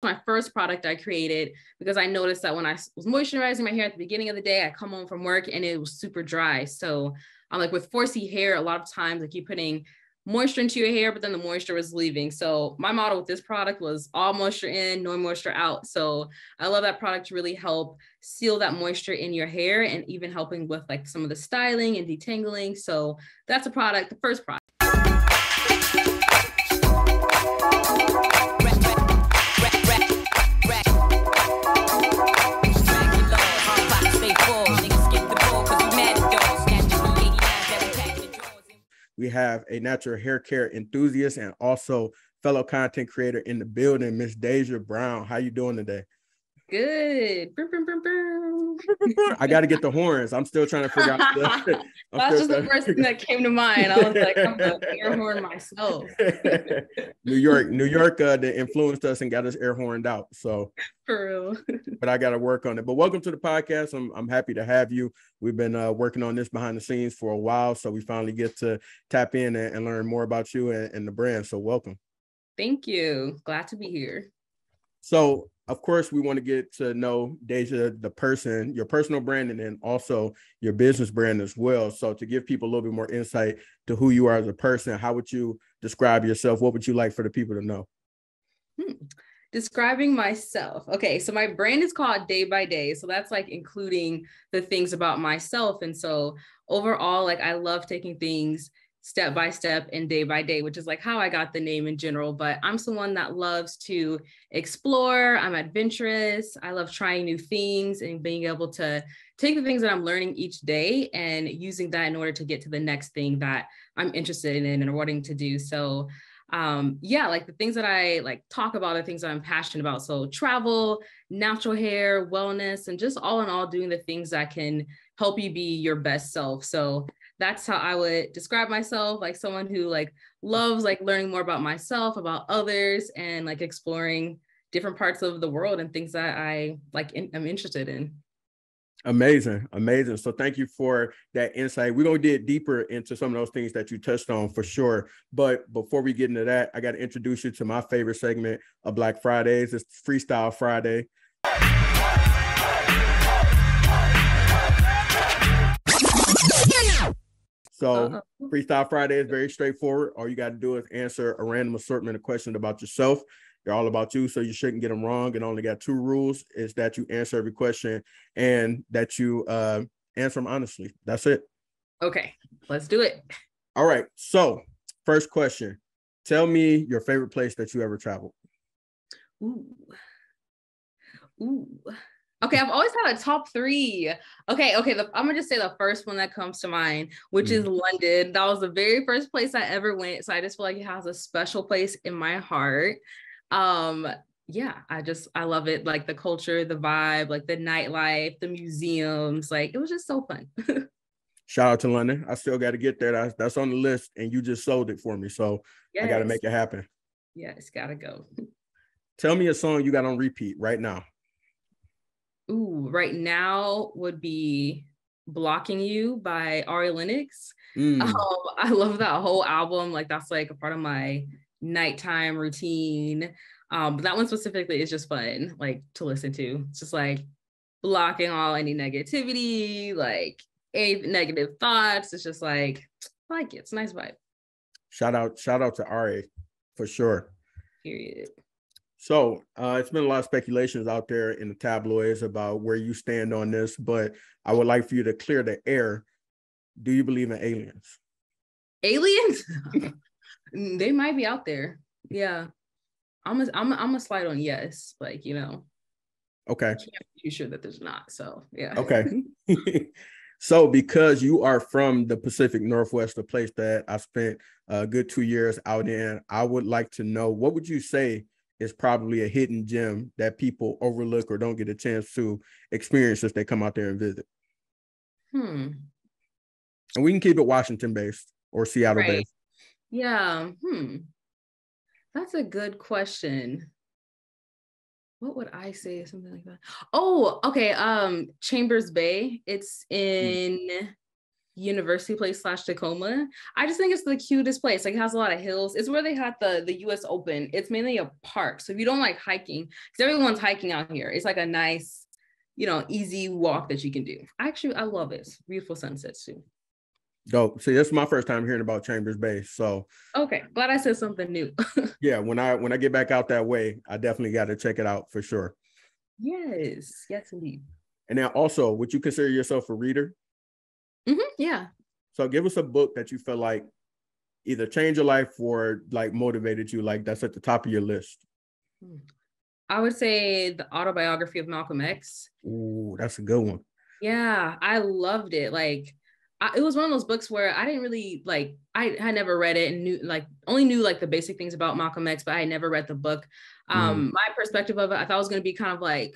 my first product I created because I noticed that when I was moisturizing my hair at the beginning of the day, I come home from work and it was super dry. So I'm like, with 4C hair, a lot of times like you're putting moisture into your hair, but then the moisture was leaving. So my motto with this product was all moisture in, no moisture out. So I love that product to really help seal that moisture in your hair and even helping with like some of the styling and detangling. So that's a product, the first product. We have a natural hair care enthusiast and also fellow content creator in the building, Miss Daizha Brown. How you doing today? Good. I got to get the horns. I'm still trying to figure out. That's just the first thing that came to mind. I was like, I'm the air horn myself. New York, that influenced us and got us air horned out. So for real. But I got to work on it. But welcome to the podcast. I'm happy to have you. We've been working on this behind the scenes for a while, so we finally get to tap in and learn more about you and the brand. So welcome. Thank you. Glad to be here. So, of course, we want to get to know Daizha, the person, your personal brand, and then also your business brand as well. So to give people a little bit more insight to who you are as a person, how would you describe yourself? What would you like for the people to know? Describing myself. Okay, so my brand is called DaibyDai. So that's like including the things about myself. And so overall, like I love taking things step by step and day by day, which is like how I got the name in general. But I'm someone that loves to explore. I'm adventurous. I love trying new things and being able to take the things that I'm learning each day and using that in order to get to the next thing that I'm interested in and wanting to do. So yeah, like the things that I like talk about are things that I'm passionate about. So travel, natural hair, wellness, and just all in all doing the things that can help you be your best self. So that's how I would describe myself, like someone who like loves like learning more about myself, about others, and like exploring different parts of the world and things that I like am interested in. Amazing. So thank you for that insight. We're going to get deeper into some of those things that you touched on for sure. But before we get into that, I got to introduce you to my favorite segment of Black Fridays. It's Freestyle Friday. So Freestyle Friday is very straightforward. All you got to do is answer a random assortment of questions about yourself. They're all about you, so you shouldn't get them wrong. And only got two rules: is that you answer every question and that you answer them honestly. That's it. Okay, let's do it. All right. So first question: tell me your favorite place that you ever traveled. Ooh. Okay, I've always had a top three. Okay. I'm gonna just say the first one that comes to mind, which is London. That was the very first place I ever went. So I just feel like it has a special place in my heart. Yeah, I love it. Like the culture, the vibe, like the nightlife, the museums, like it was just so fun. Shout out to London. I still got to get there. That's on the list, and you just sold it for me. So yes. I got to make it happen. Yes, gotta go. Tell me a song you got on repeat right now. Ooh, right now would be Blocking You by Ari Lennox. I love that whole album. Like that's like a part of my nighttime routine. But that one specifically is just fun, like to listen to. It's just like blocking all any negativity, like any negative thoughts. It's just like, I like it. It's a nice vibe. Shout out to Ari for sure. Period. So it's been a lot of speculations out there in the tabloids about where you stand on this, but I would like for you to clear the air. Do you believe in aliens? Aliens? They might be out there. Yeah. I'm a slide on yes, like, you know. Okay. I can't be too sure that there's not. So yeah. Okay. So because you are from the Pacific Northwest, a place that I spent a good 2 years out in, I would like to know, what would you say is probably a hidden gem that people overlook or don't get a chance to experience if they come out there and visit? And we can keep it Washington-based or Seattle-based. Right. Yeah. That's a good question. What would I say? Something like that. Oh, okay. Chambers Bay. It's in University Place / Tacoma. I just think it's the cutest place. Like, it has a lot of hills. It's where they had the US Open. It's mainly a park. So if you don't like hiking, because everyone's hiking out here, it's like a nice, easy walk that you can do. Actually, I love it. It's beautiful sunsets too. Dope. See, this is my first time hearing about Chambers Bay. So okay, glad I said something new. yeah, when I get back out that way, I definitely got to check it out for sure. Yes, indeed. And then also, would you consider yourself a reader? Yeah. So give us a book that you feel like either changed your life or like motivated you, like that's at the top of your list. I would say the autobiography of Malcolm X. Ooh, that's a good one. Yeah, I loved it. Like, it was one of those books where I didn't really I had never read it and only knew like the basic things about Malcolm X, but I had never read the book. My perspective of it, I thought it was going to be kind of like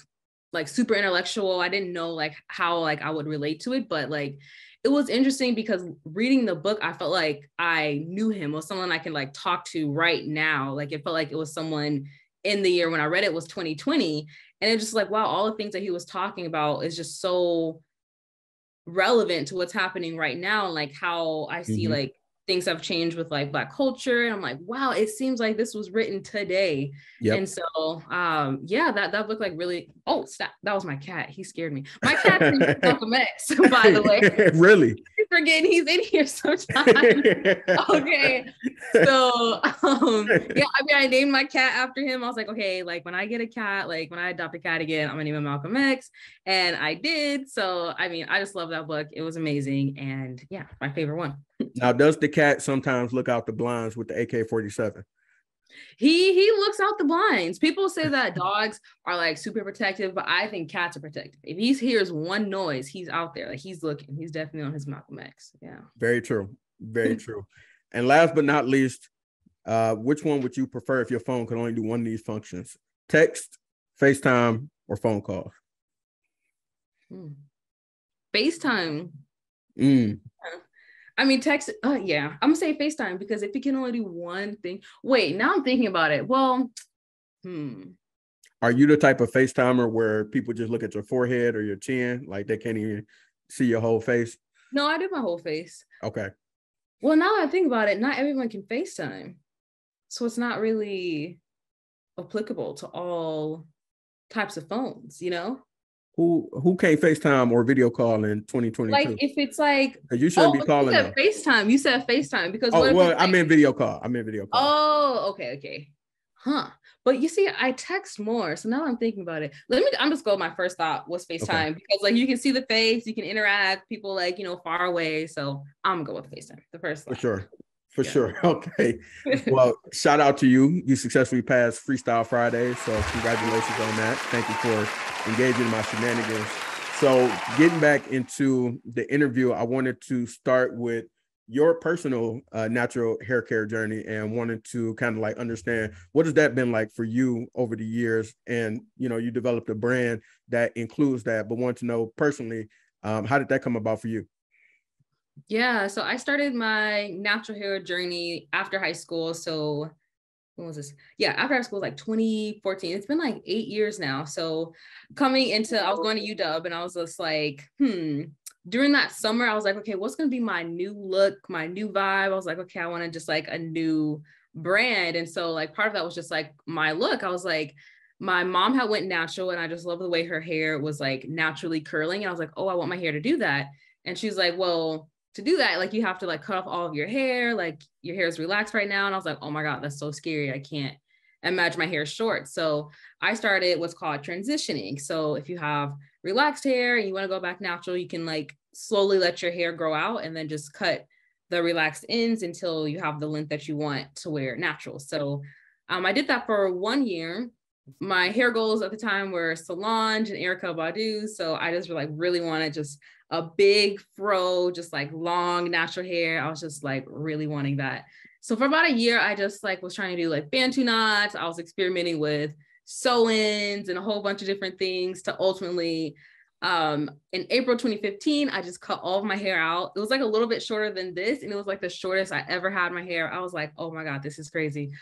super intellectual. I didn't know like how like I would relate to it, but like it was interesting because reading the book, I felt like I knew him, or someone I can like talk to right now. Like, it felt like it was someone in the year when I read it was 2020. And it's just like, wow, all the things that he was talking about is just so relevant to what's happening right now. And like how I see like things have changed with like Black culture. And I'm like, wow, it seems like this was written today. Yep. And so, yeah, that book like really, oh, stop. That was my cat. He scared me. My cat's named Malcolm X, by the way. Really? Forgetting he's in here sometimes. Okay. So, yeah, I mean, I named my cat after him. I was like, okay, like when I get a cat, like when I adopt a cat again, I'm gonna name him Malcolm X. And I did. So, I mean, I just love that book. It was amazing. And yeah, my favorite one. Now, does the cat sometimes look out the blinds with the AK-47? He looks out the blinds. People say that dogs are like super protective, but I think cats are protective. If he hears one noise, he's out there. Like, he's looking. He's definitely on his Malcolm X. Yeah. Very true. Very true. And last but not least, which one would you prefer if your phone could only do one of these functions? Text, FaceTime, or phone calls? FaceTime. I mean, text, yeah, I'm gonna say FaceTime, because if you can only do one thing, wait, now I'm thinking about it. Well, Are you the type of FaceTimer where people just look at your forehead or your chin, like they can't even see your whole face? No, I do my whole face. Okay. Well, now that I think about it, not everyone can FaceTime. So it's not really applicable to all types of phones, Who can't FaceTime or video call in 2022? Like, if it's like, you shouldn't be calling them. FaceTime. You said FaceTime because I meant video call. Oh, okay. Huh. But you see, I text more. So now I'm thinking about it. I'm just go. My first thought was FaceTime, because like you can see the face, you can interact, people like, far away. So I'm gonna go with FaceTime. The first thought. For sure. Okay. Well, shout out to you. You successfully passed Freestyle Friday. So congratulations on that. Thank you for engaging in my shenanigans. So getting back into the interview, I wanted to start with your personal natural hair care journey, and wanted to kind of like understand what has that been like for you over the years. And, you developed a brand that includes that, but want to know personally, how did that come about for you? Yeah, so I started my natural hair journey after high school. So when was this? Yeah, after high school, like 2014. It's been like 8 years now. So I was going to UW, and I was just like, during that summer, I was like, okay, what's going to be my new look, my new vibe? I was like, okay, I want to just like a new brand. And so like part of that was just like my look. I was like, my mom had went natural, and I just love the way her hair was like naturally curling. And I was like, oh, I want my hair to do that. And she's like, well, to do that, like you have to like cut off all of your hair, like your hair is relaxed right now. And I was like, oh my God, that's so scary. I can't imagine my hair short. So I started what's called transitioning. So if you have relaxed hair and you want to go back natural, you can like slowly let your hair grow out and then just cut the relaxed ends until you have the length that you want to wear natural. So I did that for 1 year. My hair goals at the time were Solange and Erykah Badu. So I just really wanted just a big fro, just like long natural hair. I was just like really wanting that. So for about a year, I just like was trying to do like Bantu knots. I was experimenting with sew-ins and a whole bunch of different things to ultimately, in April 2015, I just cut all of my hair out. It was like a little bit shorter than this, and it was like the shortest I ever had my hair. I was like, oh my God, this is crazy.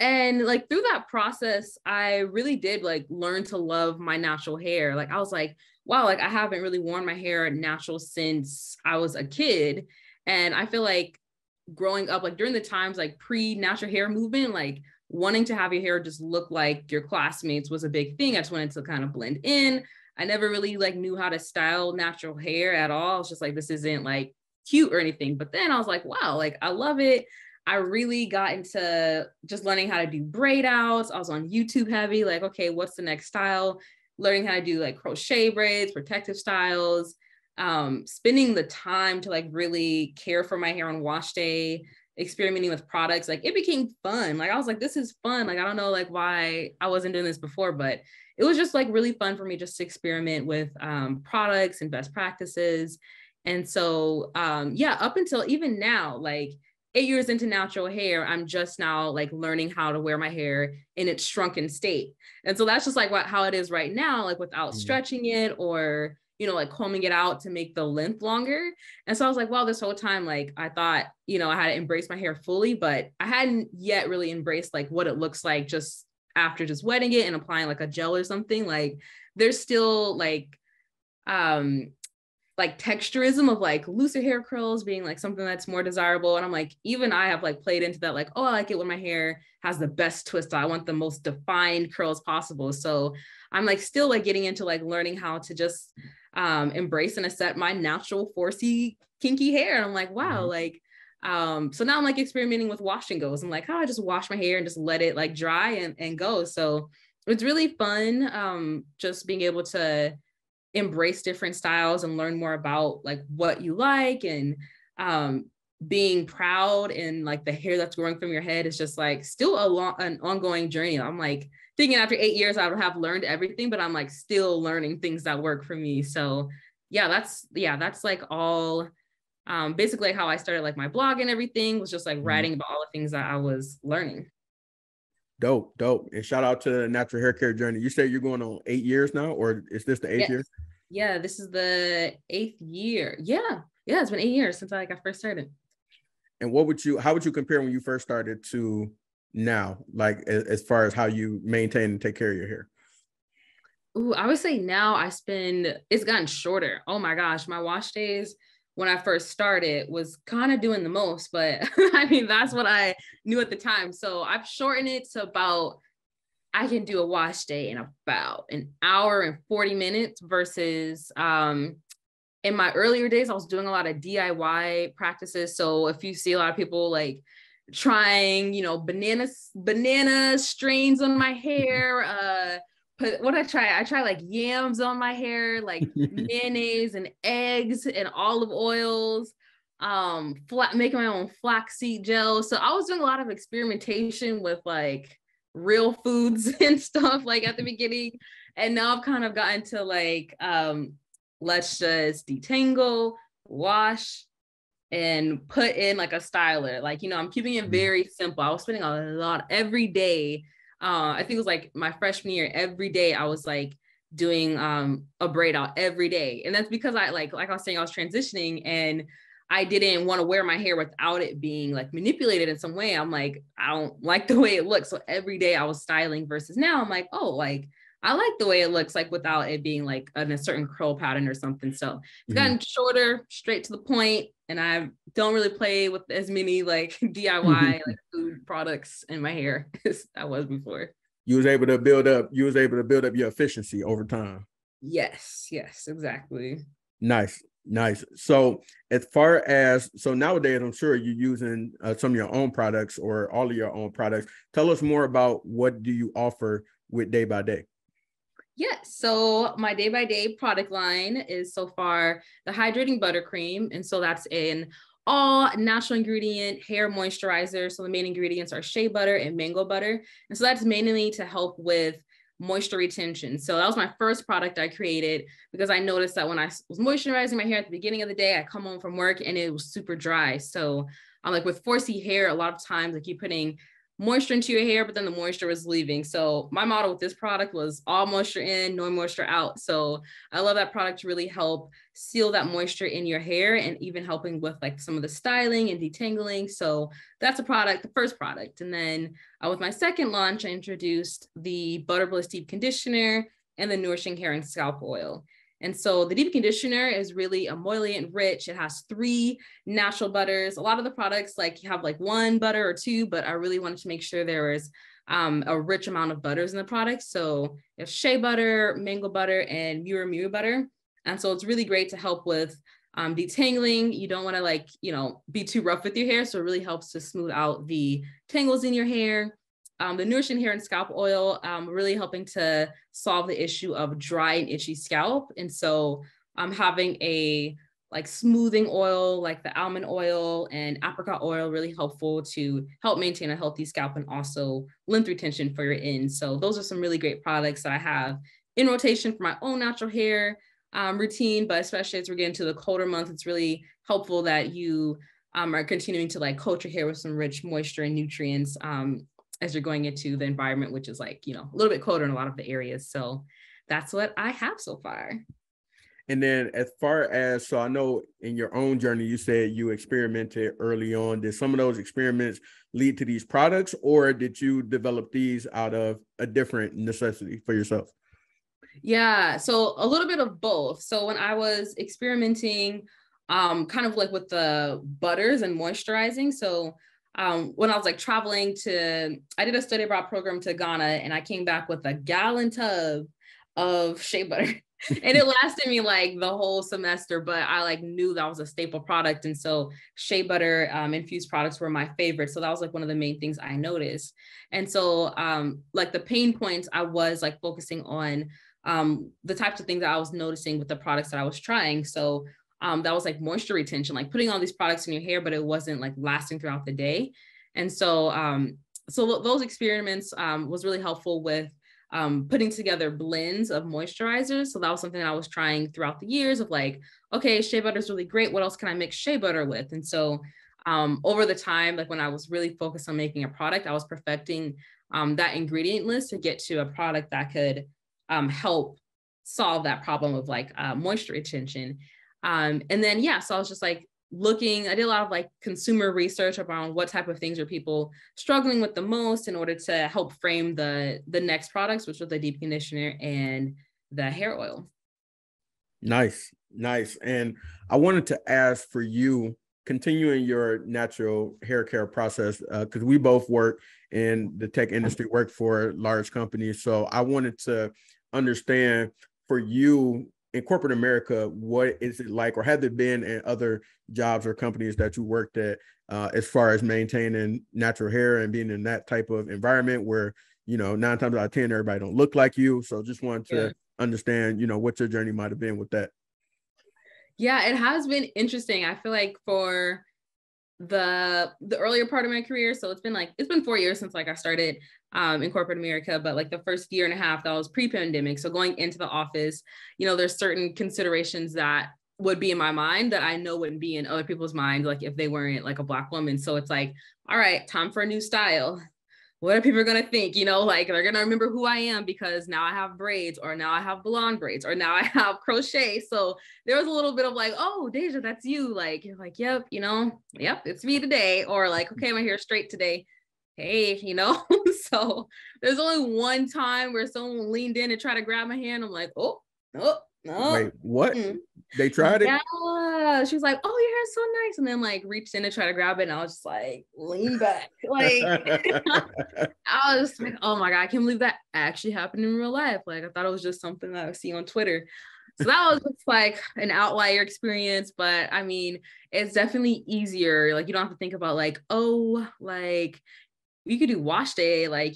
And like through that process, I really did like learn to love my natural hair. Like I was like, wow, like I haven't really worn my hair natural since I was a kid. And I feel like growing up, like during the times like pre-natural hair movement, like wanting to have your hair just look like your classmates was a big thing. I just wanted to kind of blend in. I never really like knew how to style natural hair at all. It's just like, this isn't like cute or anything. But then I was like, wow, like I love it. I really got into just learning how to do braid outs. I was on YouTube heavy, like, okay, what's the next style? Learning how to do like crochet braids, protective styles, spending the time to like really care for my hair on wash day, experimenting with products. Like it became fun. Like I was like, this is fun. Like, I don't know like why I wasn't doing this before, but it was just like really fun for me just to experiment with products and best practices. And so, yeah, up until even now, like 8 years into natural hair, I'm just now like learning how to wear my hair in its shrunken state. And so that's just like how it is right now, like without stretching it or, you know, like combing it out to make the length longer. And so I was like, wow, this whole time, like I thought, you know, I had to embrace my hair fully, but I hadn't yet really embraced like what it looks like just after just wetting it and applying like a gel or something. Like there's still like texturism of like looser hair curls being like something that's more desirable. And I'm like, even I have like played into that, like, oh, I like it when my hair has the best twist. I want the most defined curls possible. So I'm like still like getting into like learning how to just embrace and accept my natural 4C kinky hair. And I'm like, wow, like, so now I'm like experimenting with wash and goes. I'm like, how I just wash my hair and just let it like dry and go. So it's really fun. Just being able to embrace different styles and learn more about like what you like, and being proud and like the hair that's growing from your head is just like still an ongoing journey. I'm like thinking after 8 years I would have learned everything, but I'm like still learning things that work for me. So yeah, that's like all basically how I started like my blog and everything was just like writing about all the things that I was learning. Dope. And shout out to the natural hair care journey. You say you're going on 8 years now, or is this the 8th year? Yeah, this is the 8th year. Yeah, it's been 8 years since I first started. And how would you compare when you first started to now, like as far as how you maintain and take care of your hair? Ooh, I would say now it's gotten shorter. Oh my gosh, my wash days when I first started was kind of doing the most, but I mean, that's what I knew at the time. So I've shortened it to about, I can do a wash day in about an hour and 40 minutes versus in my earlier days, I was doing a lot of DIY practices. So if you see a lot of people like trying, you know, banana strains on my hair, what I try like yams on my hair, like mayonnaise and eggs and olive oils, making my own flaxseed gel. So I was doing a lot of experimentation with like real foods and stuff like at the beginning. And now I've kind of gotten to like, let's just detangle, wash, and put in like a styler. Like, you know, I'm keeping it very simple. I was spending a lot every day. I think it was like my freshman year, every day I was like doing a braid out every day. And that's because I like I was saying, I was transitioning and I didn't want to wear my hair without it being like manipulated in some way. I'm like, I don't like the way it looks. So every day I was styling versus now I'm like, oh, like I like the way it looks like without it being like in a certain curl pattern or something. So it's gotten shorter, straight to the point. And I don't really play with as many like DIY like food products in my hair as I was before. You was able to build up your efficiency over time. Yes, exactly. Nice. So nowadays, I'm sure you're using some of your own products or all of your own products. Tell us more about what do you offer with DaibyDai? Yeah, so my DaibyDai product line is so far the hydrating buttercream. And so that's an all natural ingredient hair moisturizer. So the main ingredients are shea butter and mango butter. And so that's mainly to help with moisture retention. So that was my first product I created because I noticed that when I was moisturizing my hair at the beginning of the day, I come home from work and it was super dry. So I'm like with 4C hair, a lot of times like you're putting moisture into your hair, but then the moisture was leaving. So my motto with this product was all moisture in, no moisture out. So I love that product to really help seal that moisture in your hair and even helping with like some of the styling and detangling. So that's a product, the first product. And then with my second launch, I introduced the Butter Bliss Deep Conditioner and the Nourishing Hair and Scalp Oil. And so the deep conditioner is really emollient rich. It has 3 natural butters. A lot of the products like you have like 1 butter or 2, but I really wanted to make sure there was a rich amount of butters in the product. So it's shea butter, mango butter, and miru butter. And so it's really great to help with detangling. You don't want to like, be too rough with your hair. So it really helps to smooth out the tangles in your hair. The Nourishing Hair and Scalp Oil, really helping to solve the issue of dry and itchy scalp. And so having a like smoothing oil, like the almond oil and apricot oil, really helpful to help maintain a healthy scalp and also length retention for your ends. So those are some really great products that I have in rotation for my own natural hair routine, but especially as we're getting to the colder months, it's really helpful that you are continuing to like coat your hair with some rich moisture and nutrients as you're going into the environment, which is like, a little bit colder in a lot of the areas. So that's what I have so far. And then as far as, so I know in your own journey, you said you experimented early on. Did some of those experiments lead to these products, or did you develop these out of a different necessity for yourself? Yeah, so a little bit of both. So when I was experimenting kind of like with the butters and moisturizing, so when I was like traveling I did a study abroad program to Ghana, and I came back with a gallon tub of shea butter. And it lasted me like the whole semester, but I like knew that was a staple product. And so shea butter infused products were my favorite. So that was like one of the main things I noticed. And so like the pain points, I was like focusing on the types of things that I was noticing with the products that I was trying. So that was like moisture retention, like putting all these products in your hair, but it wasn't like lasting throughout the day. And so, so those experiments was really helpful with putting together blends of moisturizers. So that was something I was trying throughout the years of like, okay, shea butter is really great. What else can I mix shea butter with? And so over the time, like when I was really focused on making a product, I was perfecting that ingredient list to get to a product that could help solve that problem of like moisture retention. And then, yeah, so I was just like I did a lot of like consumer research around what type of things are people struggling with the most in order to help frame the next products, which was the deep conditioner and the hair oil. Nice. And I wanted to ask for you, continuing your natural hair care process, because we both work in the tech industry, work for large companies. So I wanted to understand for you in corporate America, what is it like, or have there been in other jobs or companies that you worked at, as far as maintaining natural hair and being in that type of environment where, 9 times out of 10, everybody don't look like you. So just wanted to understand, what your journey might've been with that. Yeah, it has been interesting. I feel like for the earlier part of my career, so it's been 4 years since like I started in corporate America, but like the first year and a half, that was pre-pandemic. So going into the office, there's certain considerations that would be in my mind that I know wouldn't be in other people's mind, like if they weren't like a Black woman. So it's like, all right, time for a new style. What are people going to think? Like they're going to remember who I am because now I have braids, or now I have blonde braids, or now I have crochet. So there was a little bit of like, oh, Daizha, that's you. Like, you're like, yep, yep, it's me today. Or like, okay, my hair's straight today. Hey, so there's only one time where someone leaned in and tried to grab my hand. I'm like, oh, no. Wait, what? They tried it? Yeah. She was like, oh, your hair's so nice. And then like reached in to try to grab it. And I was just like, lean back. Like, I was like, oh my God, I can't believe that actually happened in real life. Like, I thought it was just something that I would see on Twitter. So that was just like an outlier experience. But I mean, it's definitely easier. Like, you don't have to think about like, oh, like, you could do wash day, like,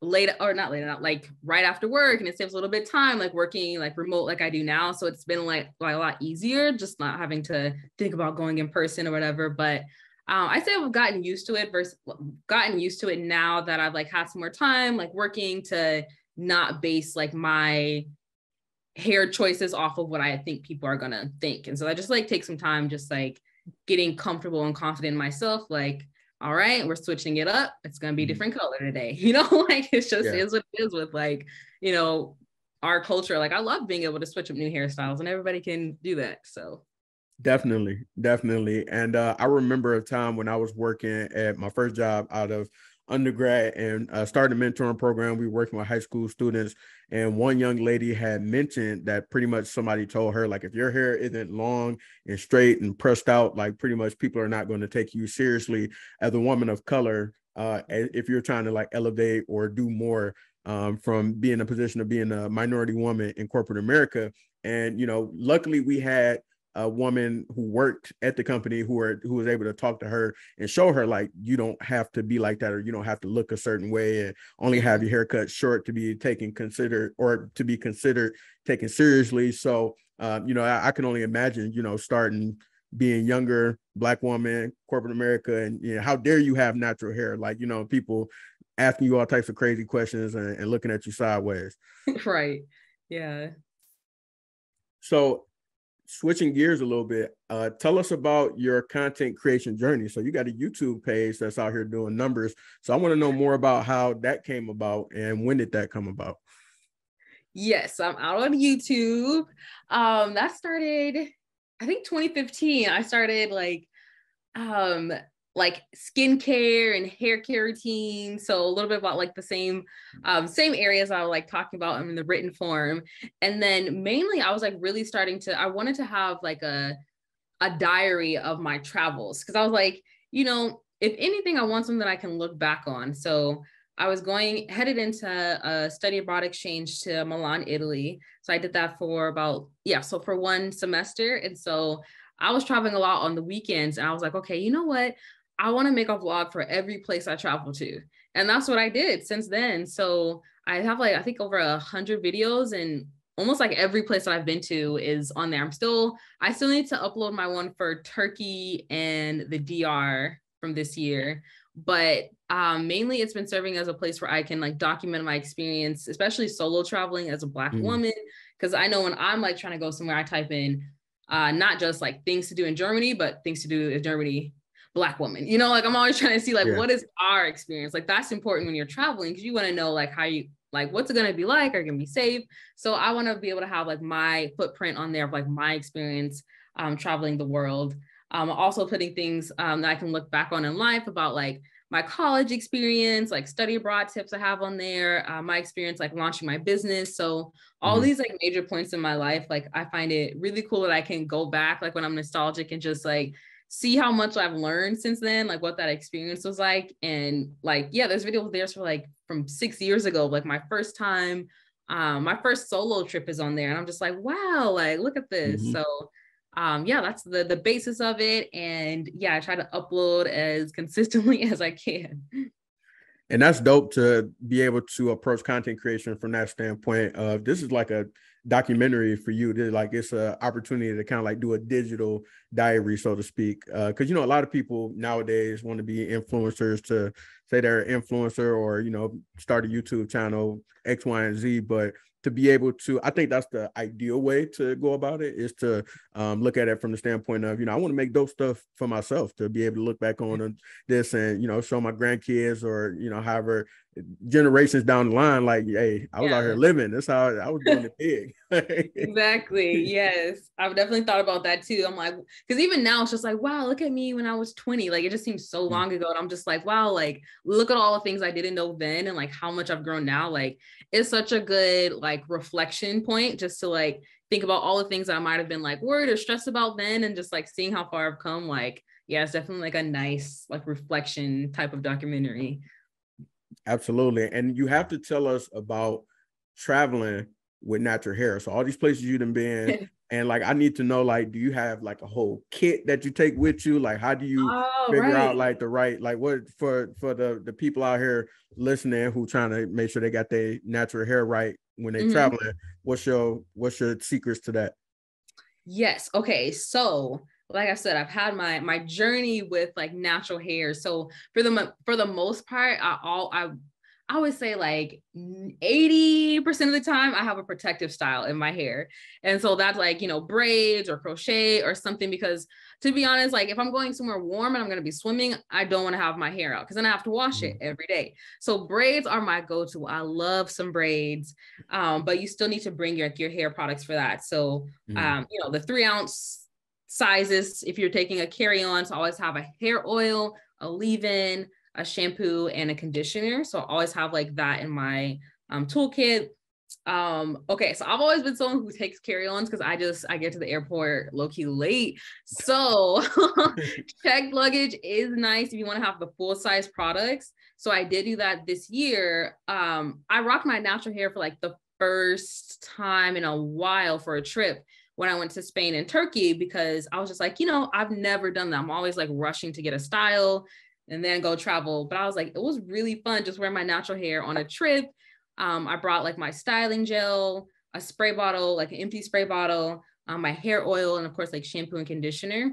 late or not late enough, like right after work, and it saves a little bit of time, like working like remote like I do now. So it's been like a lot easier, just not having to think about going in person or whatever. But I say I've gotten used to it now that I've like had some more time, like working to not base like my hair choices off of what I think people are gonna think. And so I just like take some time, just like getting comfortable and confident in myself, like all right, we're switching it up. It's going to be a Mhm. different color today. Like it's just Yeah. is what it is with like, our culture. Like I love being able to switch up new hairstyles and everybody can do that. So Definitely, definitely. And I remember a time when I was working at my first job out of undergrad and started a mentoring program. We were working with high school students, and one young lady had mentioned that pretty much somebody told her, like, if your hair isn't long and straight and pressed out, like pretty much people are not going to take you seriously as a woman of color. If you're trying to like elevate or do more from being in a position of being a minority woman in corporate America. And, luckily we had a woman who worked at the company who was able to talk to her and show her like you don't have to be like that, or you don't have to look a certain way and only have your hair cut short to be considered taken seriously. So I can only imagine starting being younger, Black woman, corporate America, and how dare you have natural hair, like people asking you all types of crazy questions and looking at you sideways. right. Yeah. So switching gears a little bit, tell us about your content creation journey. So you got a YouTube page that's out here doing numbers. So I want to know more about how that came about and when did that come about? Yes, I'm out on YouTube. That started, I think 2015. I started um like skincare and hair care routine. So a little bit about like the same areas I was like talking about in the written form. And then mainly I was like really I wanted to have like a diary of my travels. Cause I was like, if anything, I want something that I can look back on. So I was headed into a study abroad exchange to Milan, Italy. So I did that for for one semester. And so I was traveling a lot on the weekends and I was like, okay, you know what? I want to make a vlog for every place I travel to. And that's what I did since then. So I have I think over 100 videos, and almost like every place that I've been to is on there. I still need to upload my one for Turkey and the DR from this year. But mainly it's been serving as a place where I can like document my experience, especially solo traveling as a Black woman. Because I know when I'm like trying to go somewhere, I type in not just like things to do in Germany, but things to do in Germany, Black woman. Like I'm always trying to see like what is our experience. Like that's important when you're traveling because you want to know like how you like what's it going to be like, are you going to be safe? So I want to be able to have like my footprint on there of like my experience traveling the world. Also putting things that I can look back on in life about like my college experience, like study abroad tips I have on there, my experience like launching my business. So all these like major points in my life, like I find it really cool that I can go back like when I'm nostalgic and just like see how much I've learned since then, like what that experience was like. And like, yeah, there's videos there for like from 6 years ago, like my first time, my first solo trip is on there. And I'm just like, wow, like look at this. So yeah, that's the basis of it. And yeah, I try to upload as consistently as I can. And that's dope to be able to approach content creation from that standpoint of this is like a documentary for you. It's an opportunity to kind of like do a digital diary, so to speak. Because, a lot of people nowadays want to be influencers to say they're an influencer or, start a YouTube channel, X, Y, and Z. But to be able to, I think that's the ideal way to go about it, is to look at it from the standpoint of, I want to make dope stuff for myself, to be able to look back on this and, show my grandkids or, however generations down the line, like, hey, I was out here living. That's how I was doing it big. Exactly. Yes. I've definitely thought about that too. I'm like, because even now it's just like, wow, look at me when I was 20. Like it just seems so long ago. And I'm just like, wow, like look at all the things I didn't know then and like how much I've grown now. Like it's such a good like reflection point just to like think about all the things I might have been like worried or stressed about then and just like seeing how far I've come. Like, yeah, it's definitely like a nice like reflection type of documentary. Absolutely. And you have to tell us about traveling with natural hair. So all these places you've been, and like I need to know, like, do you have like a whole kit that you take with you? Like, how do you figure out like the right, like what for the people out here listening who trying to make sure they got their natural hair right when they're traveling? What's your secrets to that? Yes. Okay. So like I said, I've had my journey with like natural hair. So for the most part, I always say like 80% of the time I have a protective style in my hair. And so that's like, you know, braids or crochet or something, because to be honest, like if I'm going somewhere warm and I'm going to be swimming, I don't want to have my hair out because then I have to wash it every day. So braids are my go-to. I love some braids, but you still need to bring your hair products for that. So, you know, the 3-ounce sizes, if you're taking a carry-on, so always have a hair oil, a leave-in, a shampoo, and a conditioner. So I always have like that in my toolkit. Okay, so I've always been someone who takes carry-ons because I get to the airport low-key late. So checked luggage is nice if you want to have the full-size products. So I did do that this year. I rocked my natural hair for like the first time in a while for a trip when I went to Spain and Turkey, because I was just like, you know, I've never done that. I'm always like rushing to get a style and then go travel. But I was like, it was really fun just wearing my natural hair on a trip. I brought like my styling gel, a spray bottle, like an empty spray bottle, my hair oil, and of course like shampoo and conditioner.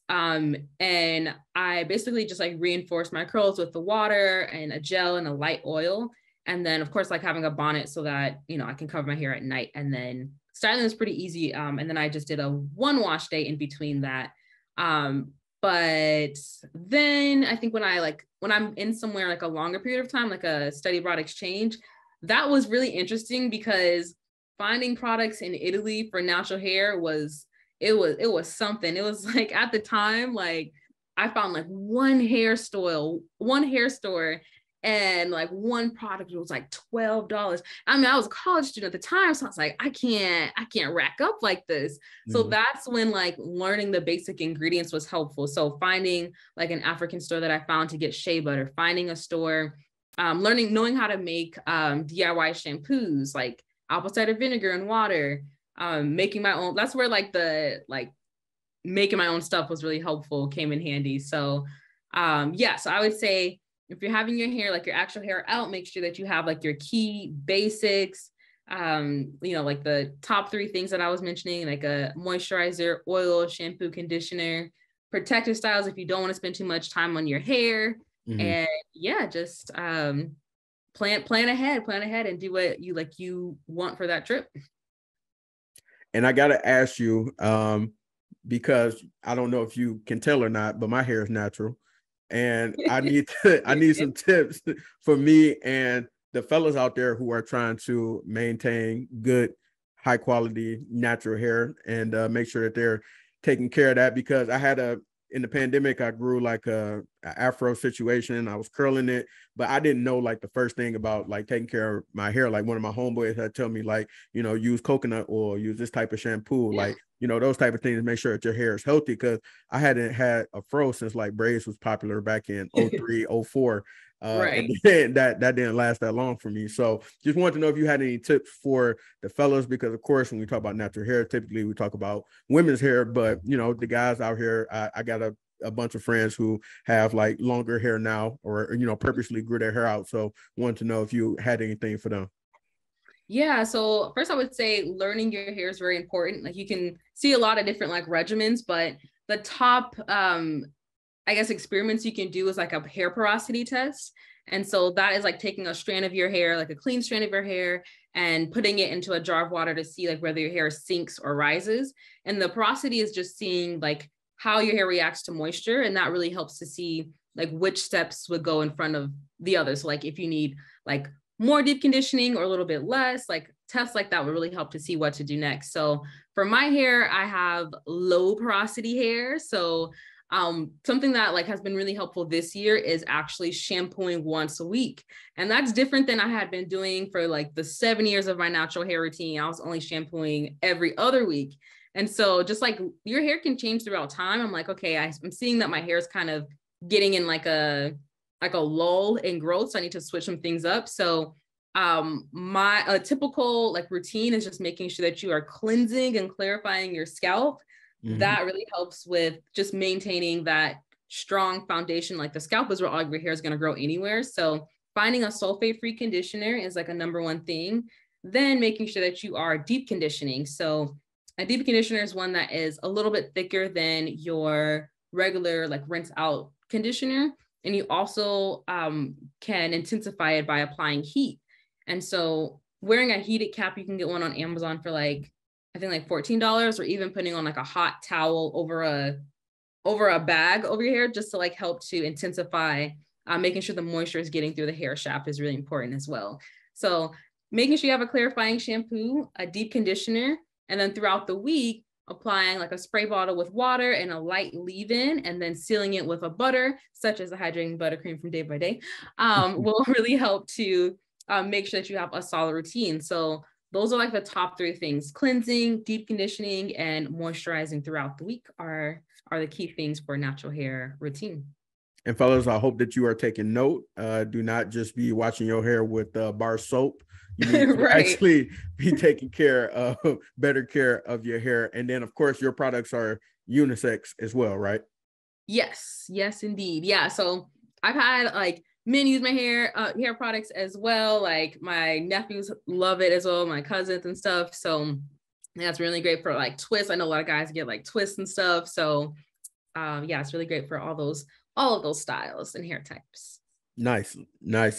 And I basically just like reinforced my curls with the water and a gel and a light oil. And then of course, like having a bonnet so that, you know, I can cover my hair at night. And then styling is pretty easy. And then I just did a 1 wash day in between that. But then I think when I'm in somewhere like a longer period of time, like a study abroad exchange, that was really interesting because finding products in Italy for natural hair was something. It was like at the time, like I found like one hair store, and like one product was like $12. I mean, I was a college student at the time, so I was like, I can't rack up like this. So that's when like learning the basic ingredients was helpful. So finding like an African store that I found to get shea butter, finding a store, knowing how to make DIY shampoos, like apple cider vinegar and water, making my own. That's where like making my own stuff was really helpful, came in handy. So yeah, so I would say if you're having your hair, like your actual hair out, make sure that you have like your key basics, you know, like the top 3 things that I was mentioning, like a moisturizer, oil, shampoo, conditioner, protective styles if you don't want to spend too much time on your hair. And yeah, just plan ahead and do what you want for that trip. And I gotta ask you, because I don't know if you can tell or not, but my hair is natural. And I need some tips for me and the fellas out there who are trying to maintain good, high quality natural hair and make sure that they're taking care of that. Because in the pandemic, I grew like a afro situation. I was curling it, but I didn't know like the first thing about like taking care of my hair. Like one of my homeboys had told me like, you know, use coconut oil, use this type of shampoo, like, you know, those type of things to make sure that your hair is healthy. Cause I hadn't had a fro since like braids was popular back in 03, 04. Right. And then that didn't last that long for me. So just wanted to know if you had any tips for the fellas, because of course, when we talk about natural hair, typically we talk about women's hair, but you know, the guys out here, I got a bunch of friends who have like longer hair now, or, you know, purposely grew their hair out. So wanted to know if you had anything for them. Yeah. So first I would say learning your hair is very important. Like you can see a lot of different like regimens, but the top, I guess, experiments you can do is like a hair porosity test. And so that is like taking a strand of your hair, like a clean strand of your hair, and putting it into a jar of water to see like whether your hair sinks or rises. And the porosity is just seeing like how your hair reacts to moisture. And that really helps to see like which steps would go in front of the others. So like if you need like more deep conditioning or a little bit less, like tests like that would really help to see what to do next. So for my hair, I have low porosity hair. So something that like has been really helpful this year is actually shampooing once a week. And that's different than I had been doing for like the 7 years of my natural hair routine. I was only shampooing every other week. And so just like your hair can change throughout time. I'm like, okay, I'm seeing that my hair is kind of getting in like a lull in growth. So I need to switch some things up. So my typical like routine is just making sure that you are cleansing and clarifying your scalp. That really helps with just maintaining that strong foundation. Like the scalp is where all of your hair is going to grow anywhere. So finding a sulfate-free conditioner is like a number 1 thing. Then making sure that you are deep conditioning. So a deep conditioner is one that is a little bit thicker than your regular like rinse out conditioner. And you also can intensify it by applying heat. And so wearing a heated cap, you can get one on Amazon for like, I think like $14, or even putting on like a hot towel over a bag over your hair, just to like help to intensify, making sure the moisture is getting through the hair shaft is really important as well. So making sure you have a clarifying shampoo, a deep conditioner, and then throughout the week, applying like a spray bottle with water and a light leave-in, and then sealing it with a butter, such as the hydrating buttercream from DaibyDai, will really help to make sure that you have a solid routine. So those are like the top three things: cleansing, deep conditioning, and moisturizing throughout the week are the key things for a natural hair routine. And fellas, I hope that you are taking note. Do not just be washing your hair with bar soap. You need to Right. actually be taking better care of your hair. And then, of course, your products are unisex as well, right? Yes, indeed. Yeah. So I've had like men use my hair products as well. Like my nephews love it as well, my cousins and stuff. So that's really great for like twists. I know a lot of guys get like twists and stuff. So yeah, it's really great for all of those styles and hair types. Nice.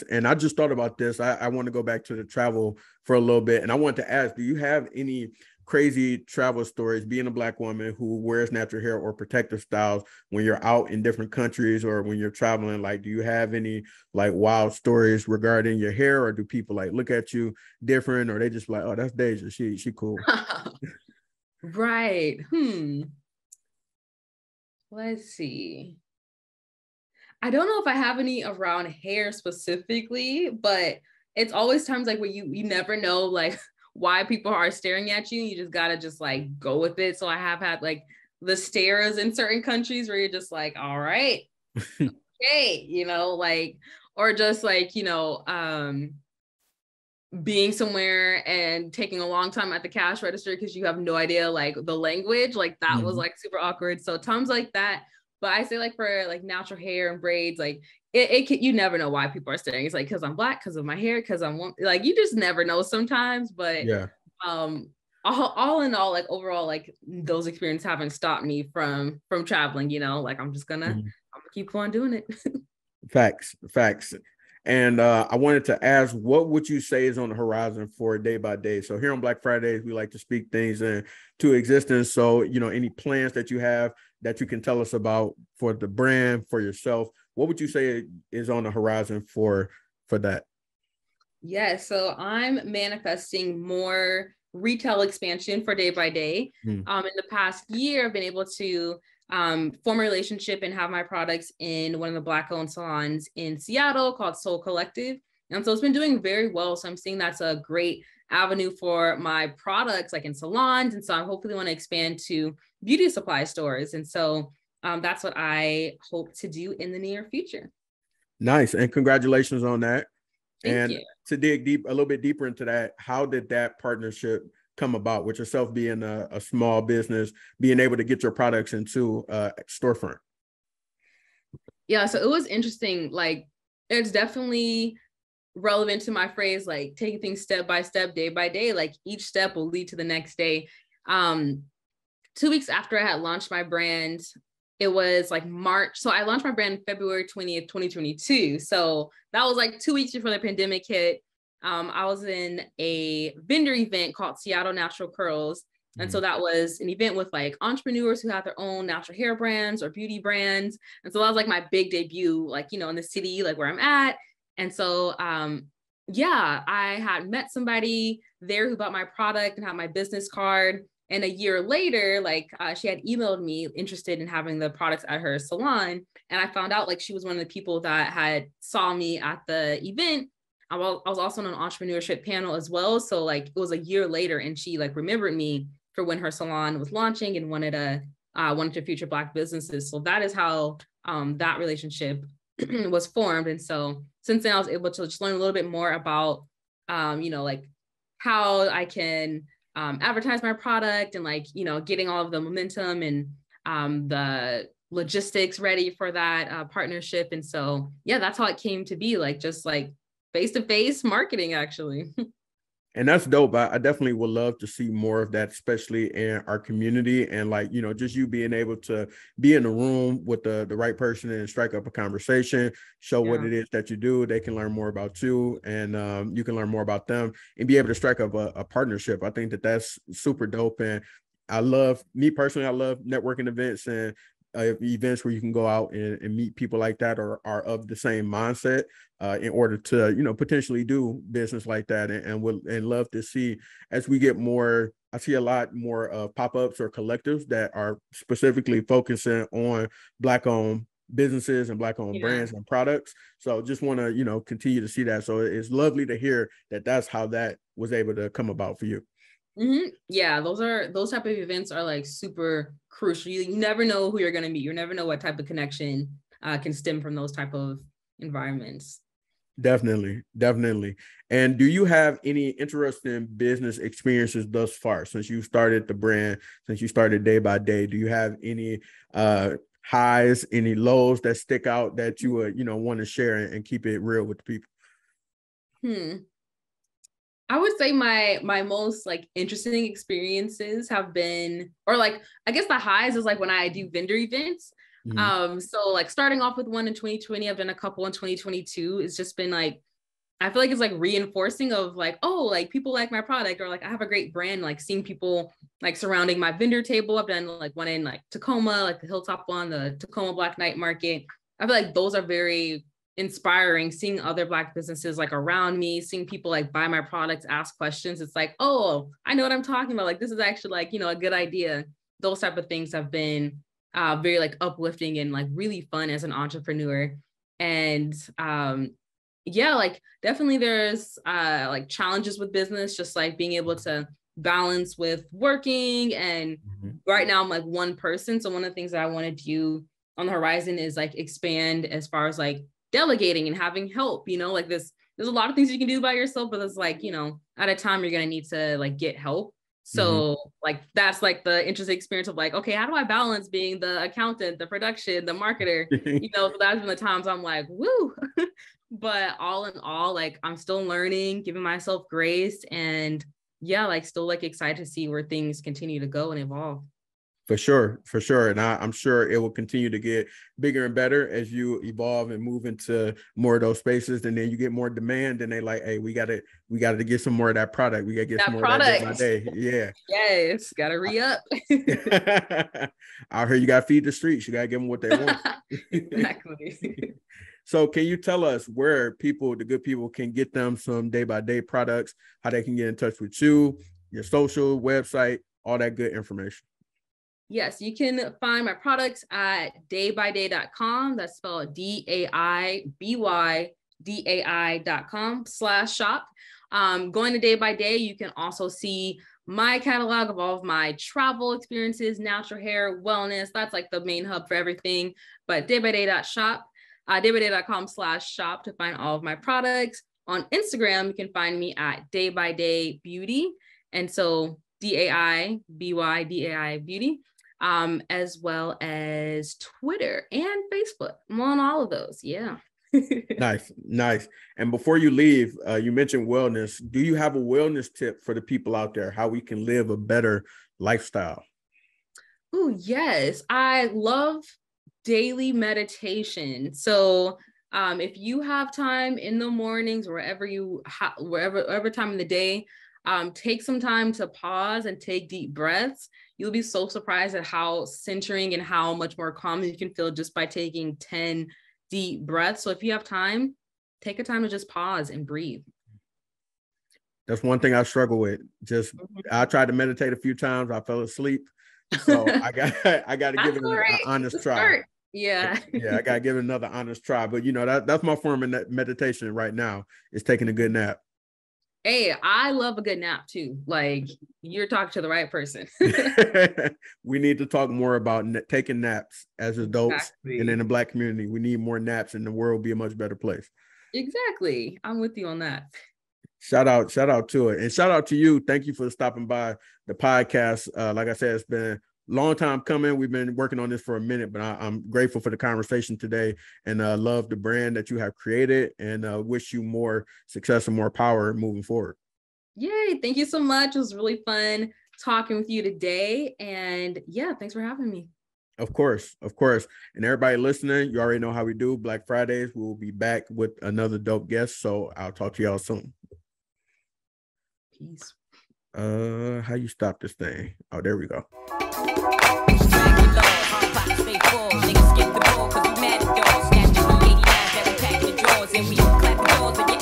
And I just thought about this. I want to go back to the travel for a little bit. And I want to ask, do you have any crazy travel stories, being a Black woman who wears natural hair or protective styles, when you're out in different countries or when you're traveling? Like, do you have any like wild stories regarding your hair, or do people like look at you different, or they just like, oh, that's Daizha, she cool? Right. Let's see. I don't know if I have any around hair specifically, but it's always times like where you never know like why people are staring at you. You just gotta just like go with it. So I have had like the stares in certain countries where you're just like, all right, okay, like, or just like, being somewhere and taking a long time at the cash register because you have no idea like the language, like that was like super awkward. So times like that. But I say like for like natural hair and braids, like you never know why people are staring. It's like because I'm Black, because of my hair, because I'm like, you just never know sometimes. But Yeah. All in all, like overall, like those experiences haven't stopped me from traveling. Like I'm gonna keep on doing it. Facts. And I wanted to ask, what would you say is on the horizon for DaibyDai? So here on Black Fridays, we like to speak things into existence. So, any plans that you have that you can tell us about for the brand, for yourself, what would you say is on the horizon for that? Yeah, so I'm manifesting more retail expansion for DaibyDai. In the past year, I've been able to form a relationship and have my products in one of the Black-owned salons in Seattle called Soul Collective. And so it's been doing very well. So I'm seeing that's a great avenue for my products, like in salons. And so I hopefully want to expand to beauty supply stores. And so that's what I hope to do in the near future. Nice. And congratulations on that. Thank you. To dig a little bit deeper into that, how did that partnership come about with yourself being a small business, being able to get your products into a storefront? Yeah, so it was interesting. Like, it's definitely relevant to my phrase, like taking things step by step, day by day. Like each step will lead to the next day. 2 weeks after I had launched my brand, it was like March. So I launched my brand February 20th, 2022. So that was like 2 weeks before the pandemic hit. I was in a vendor event called Seattle Natural Curls. And so that was an event with like entrepreneurs who have their own natural hair brands or beauty brands. And so that was like my big debut, like, in the city, like where I'm at. And so, yeah, I had met somebody there who bought my product and had my business card. And a year later, like she had emailed me interested in having the products at her salon. And I found out like she was one of the people that had saw me at the event. I was also on an entrepreneurship panel as well. So like it was a year later and she like remembered me for when her salon was launching and wanted to feature Black businesses. So that is how that relationship was formed. And so since then I was able to just learn a little bit more about, like how I can advertise my product and like, getting all of the momentum and the logistics ready for that partnership. And so, yeah, that's how it came to be, like, just like face-to-face marketing, actually. And that's dope. I definitely would love to see more of that, especially in our community. And like, you know, just you being able to be in the room with the right person and strike up a conversation, show what Yeah. it is that you do. They can learn more about you, and you can learn more about them and be able to strike up a partnership. I think that that's super dope. And I love, me personally, I love networking events and events where you can go out and meet people like that, or are of the same mindset, in order to, you know, potentially do business like that. And love to see, as we get more, I see a lot more pop-ups or collectives that are specifically focusing on Black-owned businesses and Black-owned Yeah. brands and products. So just want to, you know, continue to see that. So it's lovely to hear that that's how that was able to come about for you. Yeah, those type of events are like super crucial. You never know who you're going to meet. You never know what type of connection can stem from those type of environments. Definitely, definitely. And do you have any interesting business experiences thus far, since you started the brand, since you started DaibyDai? Do you have any highs, any lows that stick out that you would, you know, want to share and keep it real with the people? I would say my most like interesting experiences have been, or like I guess the highs is like when I do vendor events. Mhm. So like starting off with one in 2020, I've done a couple in 2022. It's just been like, I feel like it's like reinforcing of like, oh, like people like my product, or like I have a great brand, like seeing people like surrounding my vendor table. I've done like one in like Tacoma, like the Hilltop one, the Tacoma Black Night Market. I feel like those are very inspiring, seeing other Black businesses like around me, seeing people like buy my products, ask questions. It's like, oh, I know what I'm talking about. Like this is actually like, you know, a good idea. Those type of things have been very like uplifting and like really fun as an entrepreneur. And yeah, like definitely there's like challenges with business, just like being able to balance with working. And Mhm. right now I'm like one person. So one of the things that I want to do on the horizon is like expand as far as like delegating and having help, you know, like there's a lot of things you can do by yourself, but it's like, you know, at a time you're going to need to like get help. Mhm. So like, that's like the interesting experience of like, okay, how do I balance being the accountant, the production, the marketer, you know? So that's been the times I'm like, woo. But all in all, like I'm still learning, giving myself grace, and yeah, like still like excited to see where things continue to go and evolve. For sure, for sure. And I'm sure it will continue to get bigger and better as you evolve and move into more of those spaces. And then you get more demand, and they like, hey, we gotta get some more of that product. We gotta get some That more of that day by product. day. Yeah. Yes, gotta re-up. Out here, you gotta feed the streets. You gotta give them what they want. Exactly. So can you tell us where people, the good people, can get them some DaibyDai products, how they can get in touch with you, your social, website, all that good information? Yes, you can find my products at daibydai.com. That's spelled DAIBYDAI.com/shop. Going to DaibyDai, you can also see my catalog of all of my travel experiences, natural hair, wellness. That's like the main hub for everything. But daibydai.shop, daibydai.com/shop to find all of my products. On Instagram, you can find me at DaibyDai Beauty. And so DAIBYDAI Beauty. As well as Twitter and Facebook. I'm on all of those. Yeah. Nice, nice. And before you leave, you mentioned wellness. Do you have a wellness tip for the people out there, how we can live a better lifestyle? Oh, yes. I love daily meditation. So if you have time in the mornings, wherever time in the day, take some time to pause and take deep breaths. You'll be so surprised at how centering and how much more calm you can feel just by taking 10 deep breaths. So if you have time, take a time to just pause and breathe. That's one thing I struggle with. Just I tried to meditate a few times. I fell asleep. So I got I got to give That's it all an right. honest try. Start. Yeah. Yeah, I got to give it another honest try. But you know, that's my form of meditation right now, is taking a good nap. Hey, I love a good nap too. Like you're talking to the right person. We need to talk more about taking naps as adults, and in Exactly. the Black community. We need more naps, and the world will be a much better place. Exactly. I'm with you on that. Shout out to it. And shout out to you. Thank you for stopping by the podcast. Like I said, it's been a long time coming. We've been working on this for a minute, but I'm grateful for the conversation today, and love the brand that you have created, and wish you more success and more power moving forward. Yay. Thank you so much. It was really fun talking with you today. And yeah, thanks for having me. Of course, of course. And everybody listening, you already know how we do. Black Fridays, we'll be back with another dope guest. So I'll talk to y'all soon. Peace. How you stop this thing? Oh, there we go. Niggas skip the ball 'cause we mad at dogs. Snatch the 89 that we pack in the drawers and we clap the doors.